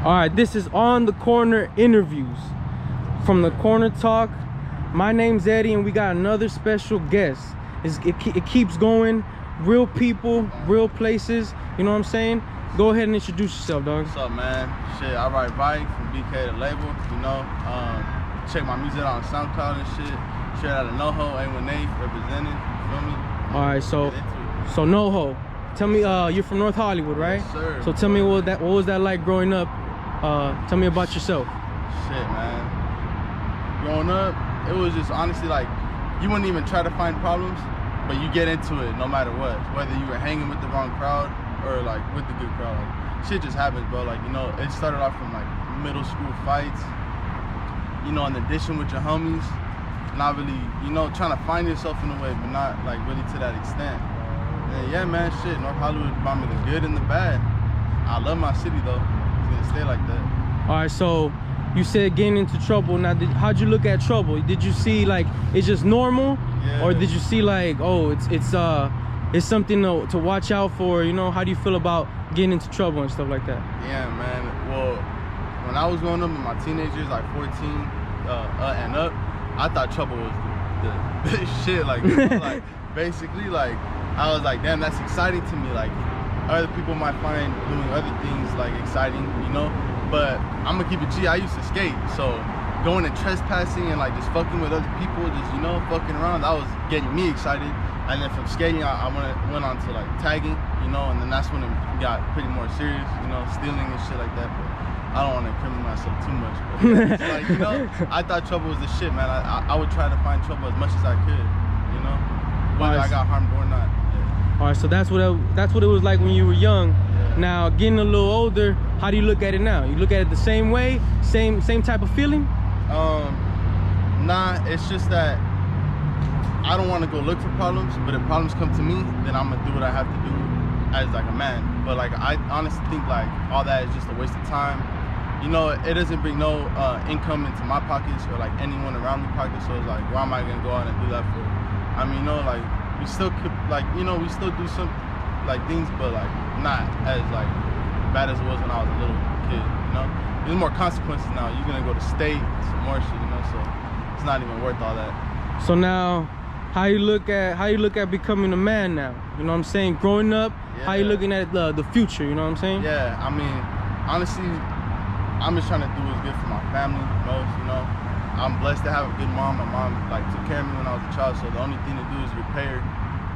All right, this is On the Corner interviews from the Corner Talk. My name's Eddie, and we got another special guest. It keeps going. Real people, real places. You know what I'm saying? Go ahead and introduce yourself, dog. What's up, man? Shit, I write Vike from BKA the Label. You know, check my music out on SoundCloud and shit. Straight out of NoHo, A18 representing. You feel me? All right, so NoHo. Tell me, you're from North Hollywood, right? Yes, sir. So tell me what was that like growing up? Tell me about yourself. Shit, man. Growing up, it was just honestly like you wouldn't even try to find problems, but you get into it no matter what. Whether you were hanging with the wrong crowd or like with the good crowd, like shit just happens, bro. Like, you know, it started off from like middle school fights, you know, in addition with your homies, not really, you know, trying to find yourself in a way, but not like really to that extent. And yeah, man, shit, North Hollywood brought me the good and the bad. I love my city though. It's gonna stay like that. All right, so you said getting into trouble. Now, how'd you look at trouble? Did you see like it's just normal, or did you see like, oh, it's something to watch out for? You know, how do you feel about getting into trouble and stuff like that? Yeah, man. Well, when I was growing up in my teenage years, like 14 and up, I thought trouble was the shit. Like, you know, like basically, like I was like, damn, that's exciting to me. Like other people might find doing other things like exciting, you know. But I'm gonna keep it G. I used to skate, so going and trespassing and like just fucking with other people, just, you know, fucking around, that was getting me excited. And then from skating, I went on to like tagging, you know, and then that's when it got pretty more serious, you know, stealing and shit like that. But I don't want to incriminate myself too much. But it's like, you know, I thought trouble was the shit, man. I would try to find trouble as much as I could, you know, whether I got harmed or not. Yeah. All right, so that's what it was like when you were young. Yeah. Now, getting a little older, how do you look at it now? You look at it the same way, same type of feeling? Nah, it's just that I don't want to go look for problems, but if problems come to me, then I'm gonna do what I have to do as like a man. But like, I honestly think like all that is just a waste of time. You know, it doesn't bring no income into my pockets or like anyone around me pockets. So it's like, why am I gonna go out and do that for? I mean, you know, like we still could, like, you know, we still do some like things, but like not as like bad as it was when I was a little kid. You know, there's more consequences now. You're gonna go to state, some more shit, you know. So it's not even worth all that. So now, how you look at becoming a man now? You know what I'm saying? Growing up, how you looking at the future? You know what I'm saying? Yeah, I mean, honestly, I'm just trying to do what's good for my family most. You know, I'm blessed to have a good mom. My mom like took care of me when I was a child, so the only thing to do is repair.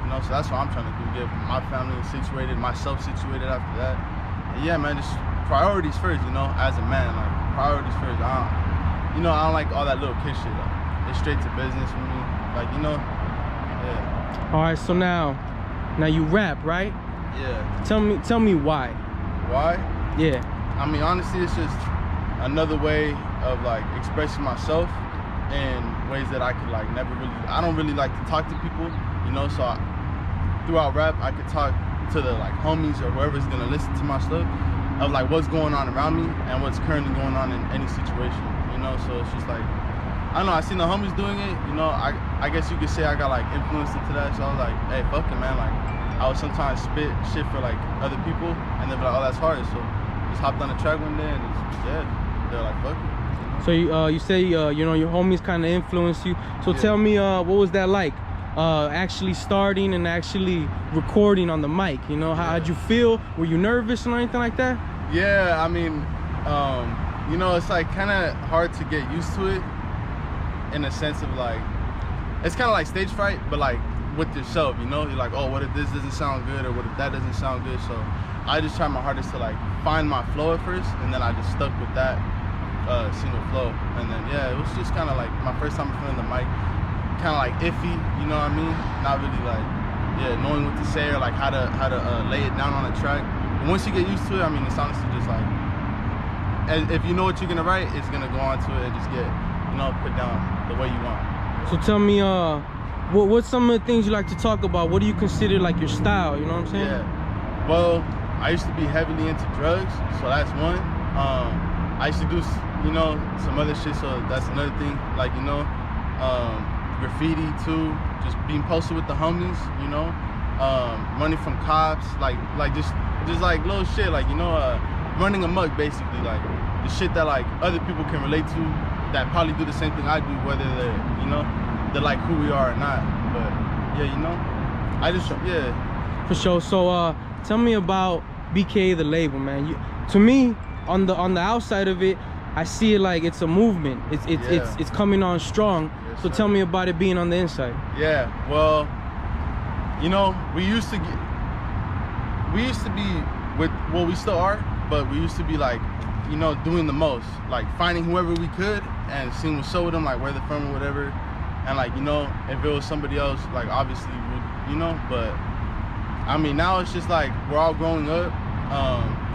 You know, so that's what I'm trying to do: get my family situated, myself situated after that. And yeah, man, just priorities first. You know, as a man, like priorities first. You know, I don't like all that little kid shit. It's straight to business for me. Like, you know. Yeah. All right, so now you rap, right? Yeah. Tell me why. Why? Yeah. I mean, honestly, it's just another way of like expressing myself in ways that I could like never really. I don't really like to talk to people, you know. So throughout rap, I could talk to the like homies or whoever's gonna listen to my stuff of like what's going on around me and what's currently going on in any situation, you know. So it's just like, I don't know, I seen the homies doing it, you know. I guess you could say I got like influenced into that. So I was like, hey, fuck it, man. Like, I would sometimes spit shit for like other people, and they'd be like, oh, that's hard. So just hopped on the track one day, and they're like, fuck it. You know? So you say you know, your homies kind of influenced you. So tell me, what was that like? Actually starting and actually recording on the mic. You know, how'd you feel? Were you nervous or anything like that? Yeah, I mean, you know, it's like kind of hard to get used to it. In a sense of like, it's kind of like stage fright, but like with yourself, you know. You're like, oh, what if this doesn't sound good, or what if that doesn't sound good? So I just tried my hardest to like find my flow at first, and then I just stuck with that single flow. And then yeah, it was just kind of like my first time in front of the mic, kind of like iffy, you know what I mean? Not really like, knowing what to say or like how to lay it down on a track. And once you get used to it, I mean, it's honestly just like, if you know what you're gonna write, it's gonna go on to it and just get, you know, put down the way you want. So tell me, what's some of the things you like to talk about? What do you consider like your style? You know what I'm saying? Yeah. Well, I used to be heavily into drugs, so that's one. I used to do, you know, some other shit, so that's another thing. Like, you know, graffiti too, just being posted with the homies, you know, money from cops, like just like little shit, like, you know, running amok, basically, like the shit that like other people can relate to, that probably do the same thing I do, whether they're, you know, they're like who we are or not. But yeah, you know, I just, yeah. For sure. So tell me about BKA the Label, man. To me, on the outside of it, I see it like it's a movement. It's coming on strong. Yes, so tell me about it being on the inside. Yeah, well, you know, we used to be with, well, we still are, but we used to be like, you know, doing the most, like finding whoever we could and seeing what's up with them, like where they're from or whatever. And like, you know, if it was somebody else, like obviously we, you know, but I mean, now it's just like we're all growing up.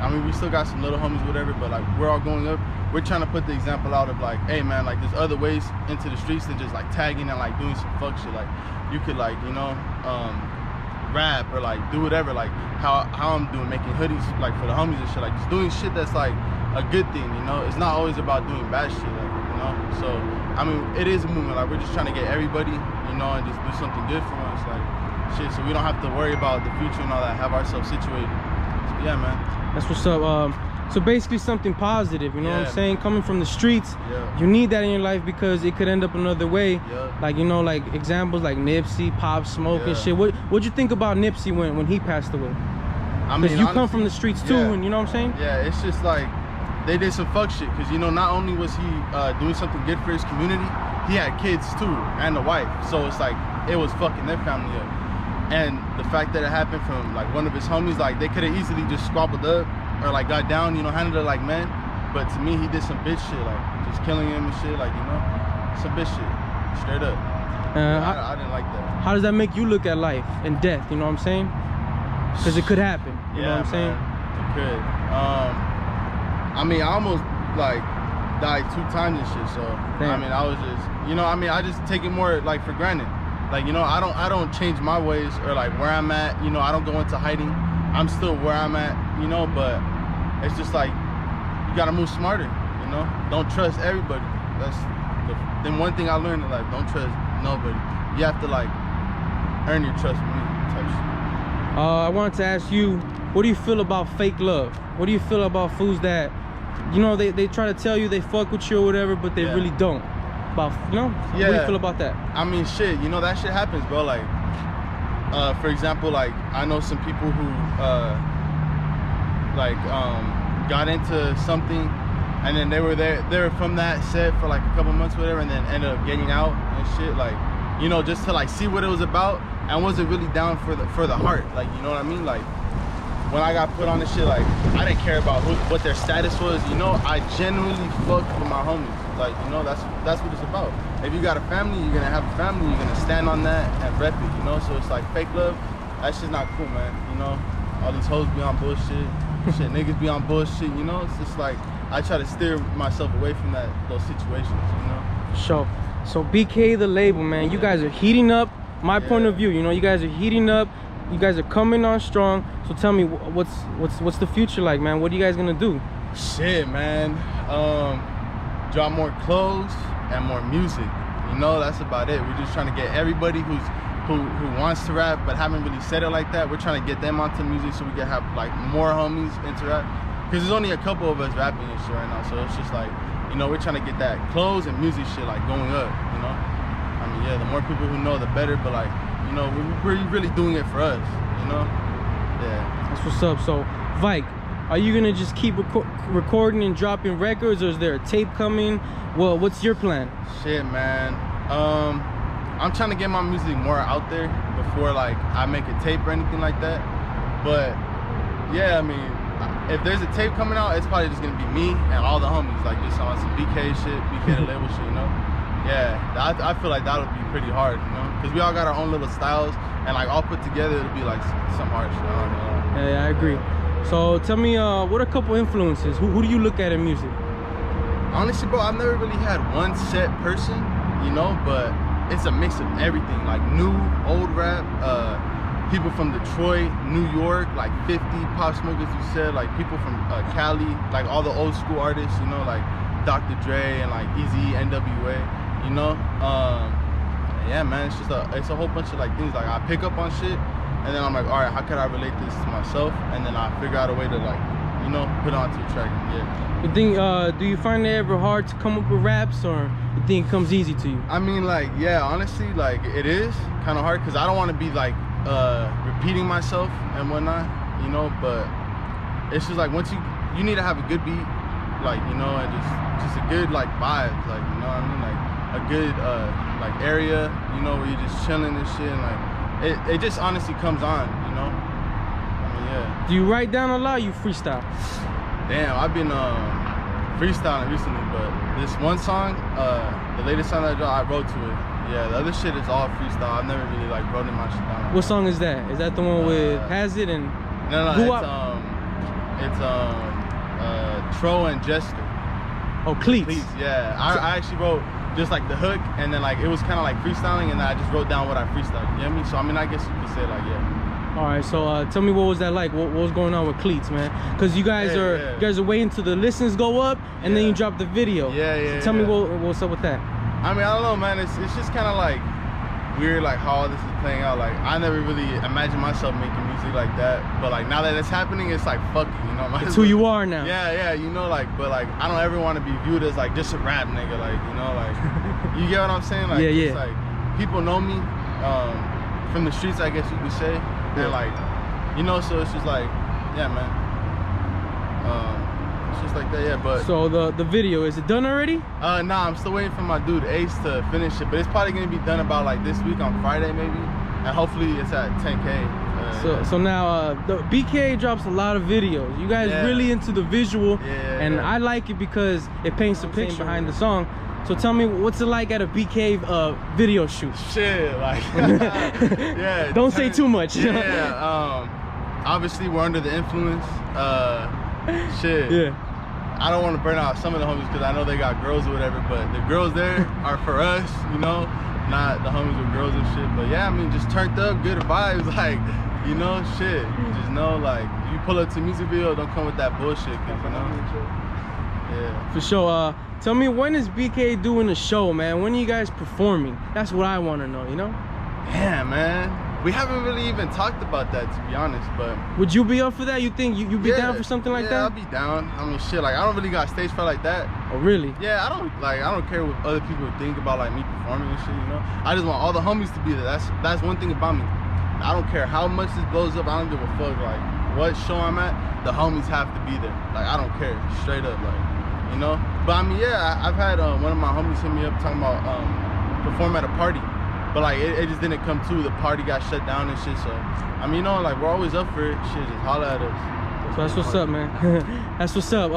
I mean, we still got some little homies, whatever, but like we're all growing up. We're trying to put the example out of like, hey man, like there's other ways into the streets than just like tagging and like doing some fuck shit. Like you could like, you know, rap or like do whatever, like how I'm doing, making hoodies like for the homies and shit, like just doing shit that's like a good thing, you know. It's not always about doing bad shit, like, you know. So I mean, it is a movement. Like we're just trying to get everybody, you know, and just do something good for us, like shit, so we don't have to worry about the future and all that, have ourselves situated. So, yeah, man, that's what's up. So basically something positive, you know what I'm saying? Coming from the streets, you need that in your life because it could end up another way. Like, you know, like examples like Nipsey, Pop Smoke and shit. What'd you think about Nipsey when he passed away? I mean, you come from the streets too, and you know what I'm saying? Yeah, it's just like they did some fuck shit because, you know, not only was he doing something good for his community, he had kids too and a wife. So it's like it was fucking their family up. And the fact that it happened from like one of his homies, like they could have easily just squabbled up or like got down, you know, handled it like men. But to me, he did some bitch shit, like just killing him and shit, like, you know, some bitch shit, straight up. I didn't like that. How does that make you look at life and death, you know what I'm saying? Because it could happen, you know what I'm saying? It could. I mean, I almost like died 2 times and shit, so damn. I mean, I was just, you know, I mean, I just take it more like for granted. Like, you know, I don't change my ways or like where I'm at, you know, I don't go into hiding. I'm still where I'm at, you know, but it's just like you gotta move smarter, you know. Don't trust everybody. That's then one thing I learned in life, don't trust nobody. You have to like earn your trust with me type shit. I wanted to ask you, what do you feel about fake love? What do you feel about fools that, you know, they try to tell you they fuck with you or whatever, but they really don't? About, you know, what do you feel about that? I mean, shit, you know, that shit happens, bro. Like, for example, like I know some people who got into something and then they were from that set for like a couple months or whatever, and then ended up getting out and shit, like, you know, just to like see what it was about, and wasn't really down for the heart, like, you know what I mean? Like when I got put on this shit, like I didn't care about what their status was, you know. I genuinely fucked with my homies. Like, you know, that's what it's about. If you got a family, you're gonna have a family, you're gonna stand on that and rep it, you know. So it's like fake love, that shit's not cool, man, you know. All these hoes be on bullshit, shit, niggas be on bullshit, you know. It's just like I try to steer myself away from those situations, you know. Sure. So BKA the Label, man, you guys are heating up. My point of view, you know, you guys are heating up. You guys are coming on strong. So tell me, what's the future like, man? What are you guys gonna do? Shit, man. Drop more clothes and more music. You know, that's about it. We're just trying to get everybody who wants to rap but haven't really said it like that. We're trying to get them onto music so we can have like more homies into rap. Because there's only a couple of us rapping and shit right now. So it's just like, you know, we're trying to get that clothes and music shit like going up, you know. I mean, yeah, the more people who know, the better. But like, you know, we're really doing it for us, you know? Yeah. That's what's up. So, Vike, are you gonna just keep recording and dropping records, or is there a tape coming? Well, what's your plan? Shit, man. I'm trying to get my music more out there before like I make a tape or anything like that. But yeah, I mean, if there's a tape coming out, it's probably just gonna be me and all the homies, like just on some BK shit, BK the Label shit, you know? Yeah, I feel like that would be pretty hard, you know? Because we all got our own little styles, and like all put together, it'll be like some hard shit. Yeah, I agree. So tell me, what are a couple influences? Who do you look at in music? Honestly, bro, I've never really had one set person, you know, but it's a mix of everything, like new, old rap, people from Detroit, New York, like 50, Pop Smoke, as you said, like people from Cali, like all the old school artists, you know, like Dr. Dre and like Eazy, NWA, you know. Yeah, man, it's a whole bunch of like things. Like I pick up on shit, and then I'm like, all right, how could I relate this to myself? And then I figure out a way to like, you you know, put onto a track. Yeah. You think, do you find it ever hard to come up with raps, or you think it comes easy to you? I mean, like, yeah, honestly, like, it is kind of hard because I don't want to be like repeating myself and whatnot, you know. But it's just like once you need to have a good beat, like, you know, and just a good like vibe, like, you know what I mean, like a good like area, you know, where you're just chilling and shit, and like it just honestly comes on, you know. I mean, yeah. Do you write down a lot? Or you freestyle? Damn, I've been freestyling recently, but this one song, the latest song that I dropped, I wrote to it. Yeah, the other shit is all freestyle. I've never really like wrote in my shit down. What song is that? Is that the one with Hazard and? No, it's Tro and Jester. Oh, Cleats. Cleats, yeah. I actually wrote just like the hook, and then like it was kind of like freestyling, and then I just wrote down what I freestyled. You know what I mean? So I mean, I guess you could say like, yeah. All right, so tell me, what was that like? What was going on with Cleats, man? Because you guys are waiting till the listens go up, and then you drop the video. So tell me what's up with that. I mean, I don't know, man. It's just kind of like weird, like how all this is playing out. Like I never really imagined myself making music like that, but like now that it's happening, it's like fuck it, you know. It's who you are now. Yeah, you know, like, but like I don't ever want to be viewed as like just a rap nigga, like, you know, like you get what I'm saying? Like, it's like people know me from the streets, I guess you could say, and like, you know, so it's just like, yeah, man. It's just like that, yeah. But so the video, is it done already? Nah, I'm still waiting for my dude Ace to finish it, but it's probably gonna be done about like this week on Friday maybe, and hopefully it's at 10K. So now the BKA drops a lot of videos. You guys really into the visual, and I like it because it paints the picture behind the song. So tell me, what's it like at a BKA video shoot? Shit, like, yeah. Don't say too much. Yeah. Obviously we're under the influence. Shit. Yeah. I don't want to burn out some of the homies because I know they got girls or whatever, but the girls there are for us, you know, not the homies with girls and shit. But yeah, I mean, just turned up, good vibes, like, you know, shit. Just know, like, if you pull up to a music video, don't come with that bullshit, cause, you know. Yeah. For sure. Tell me, when is BK doing a show, man? When are you guys performing? That's what I want to know, you know? Yeah, man. We haven't really even talked about that, to be honest, but would you be up for that? You think you'd be down for something like that? Yeah, I'll be down. I mean, shit, like, I don't really got stage fright like that. Oh, really? Yeah, I don't care what other people think about like me performing and shit, you know. I just want all the homies to be there. That's one thing about me. I don't care how much this blows up. I don't give a fuck. Like, what show I'm at, the homies have to be there. Like, I don't care, straight up, like, you know. But I mean, yeah, I've had one of my homies hit me up talking about perform at a party. But like it just didn't come to. The party got shut down and shit. So I mean, you know, like, we're always up for it. Shit, just holla at us. So that's what's up, man. That's what's up.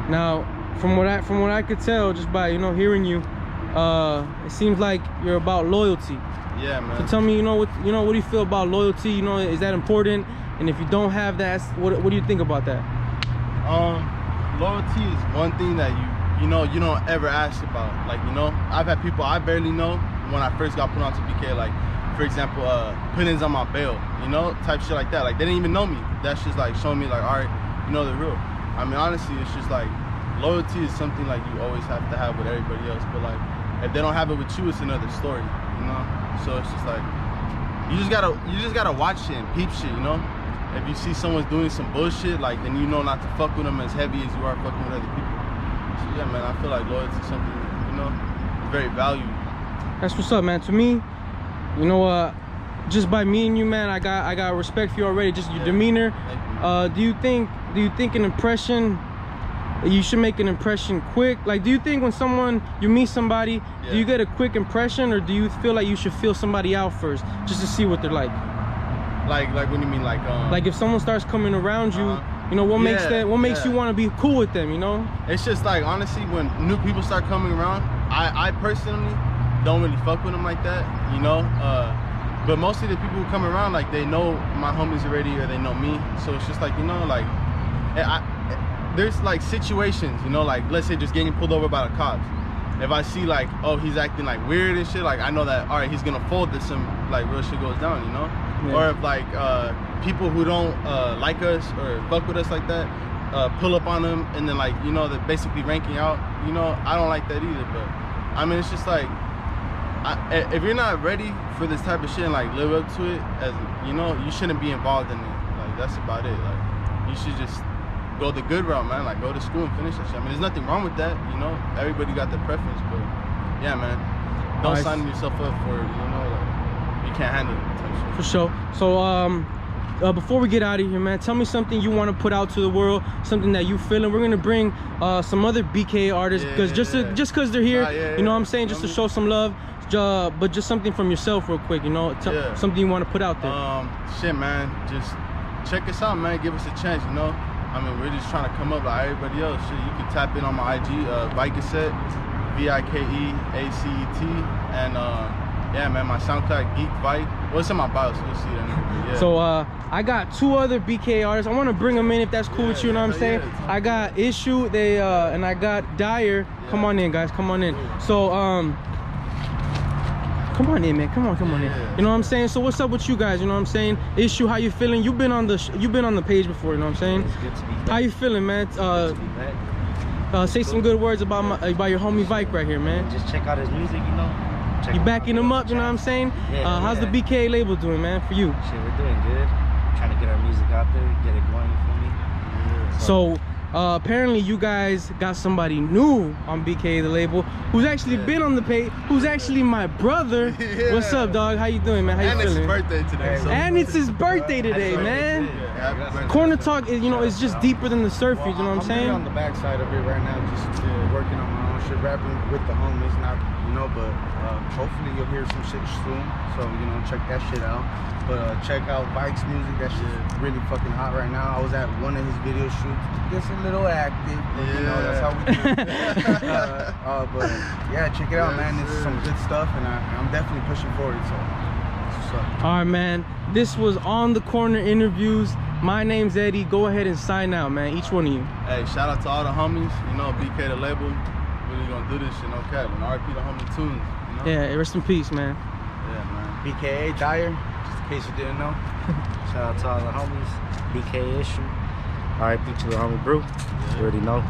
Now, from what I could tell, just by, you know, hearing you, it seems like you're about loyalty. Yeah, man. So tell me, what do you feel about loyalty? You know, is that important? And if you don't have that, what do you think about that? Loyalty is one thing that you don't ever ask about. Like, you know, I've had people I barely know when I first got put onto BK, like, for example, put-ins on my bail, you know, type shit like that. Like, they didn't even know me. That's just like showing me like, all right, you know the real. I mean, honestly, it's just like loyalty is something like you always have to have with everybody else, but like if they don't have it with you, it's another story, you know. So it's just like you just gotta watch shit and peep shit, you know. If you see someone's doing some bullshit, like, then you know not to fuck with them as heavy as you are fucking with other people. So yeah, man, I feel like loyalty is something, you know, very valued. That's what's up, man. To me, you know, just by meeting you, man, I got respect for you already. Just your demeanor. Do you think an impression, you should make an impression quick? Like, do you think when you meet somebody, do you get a quick impression, or do you feel like you should feel somebody out first just to see what they're like? Like what do you mean? Like if someone starts coming around you, you know, what makes you want to be cool with them, you know? It's just like, honestly, when new people start coming around, I personally don't really fuck with them like that, you know. But mostly the people who come around, like, they know my homies already, or they know me. So it's just like, you know, like, there's like situations, you know, like, let's say just getting pulled over by the cops. If I see like, oh, he's acting like weird and shit, like, I know that, all right, he's gonna fold this, some like real shit goes down, you know. Or if like people who don't like us or fuck with us like that pull up on them, and then, like, you know, they're basically ranking out, you know, I don't like that either. But I mean, it's just like, if you're not ready for this type of shit and like live up to it, as you know, you shouldn't be involved in it. Like, that's about it. Like, you should just go the good route, man. Like, go to school and finish that shit. I mean, there's nothing wrong with that, you know. Everybody got their preference, but yeah, man. Don't sign yourself up for, you know, like, you can't handle it. For sure. So, before we get out of here, man, tell me something you want to put out to the world, something that you feeling. We're gonna bring some other BKA artists, because just because they're here, you know what I'm saying, just to show some love. But just something from yourself real quick, you know, something you want to put out there. Shit, man, just check us out, man. Give us a chance, you know. I mean, we're just trying to come up like everybody else. Shit, you can tap in on my IG, Vike, VIKEACET, and yeah, man, my SoundCloud, Geek Vike. Well, it's in my bio, so you'll see it. Yeah. So I got 2 other BKA artists. I want to bring them in if that's cool with you, you know what I'm saying? I got Issue, and I got Dyer. Come on in, guys, come on in. So come on in, man. Come on in. You know what I'm saying? So what's up with you guys? You know what I'm saying? Issue, how you feeling? You've been on the page before. You know what I'm saying? It's good to be back. How you feeling, man? Say some good words about your homie Vike right here, man. Just check out his music, you know. You backing him up, you know what I'm saying? Yeah, how's the BKA label doing, man, for you? Shit, we're doing good. Trying to get our music out there, get it going, you feel me? Yeah. So apparently you guys got somebody new on BKA the label, who's actually been on the page, who's actually my brother. What's up, dog? How you doing, man? How you feeling? And it's his birthday today. So and it's his birthday today, man. Corner Talk is, you know, it's just deeper than the surface, you know what I'm saying? I'm on the backside of it right now, just working on my own shit, rapping with the homies, not, you know, but hopefully you'll hear some shit soon. So, you know, check that shit out. But check out Vike's music. That shit's really fucking hot right now. I was at one of his video shoots. Gets a little active, but you know, that's how we do it. But yeah, check it out, man. This is some good stuff, and I'm definitely pushing forward. So that's what's up. All right, man. This was On the Corner Interviews. My name's Eddie. Go ahead and sign out, man. Each one of you. Hey, shout out to all the homies. You know, BKA the Label. Really gonna do this shit, no cap. And RP the homie Tunes. You know? Yeah, rest in peace, man. Yeah, man. BKA Dyer, just in case you didn't know. Shout out to all the homies. BK Issue. RIP to the homie Brew. You already know.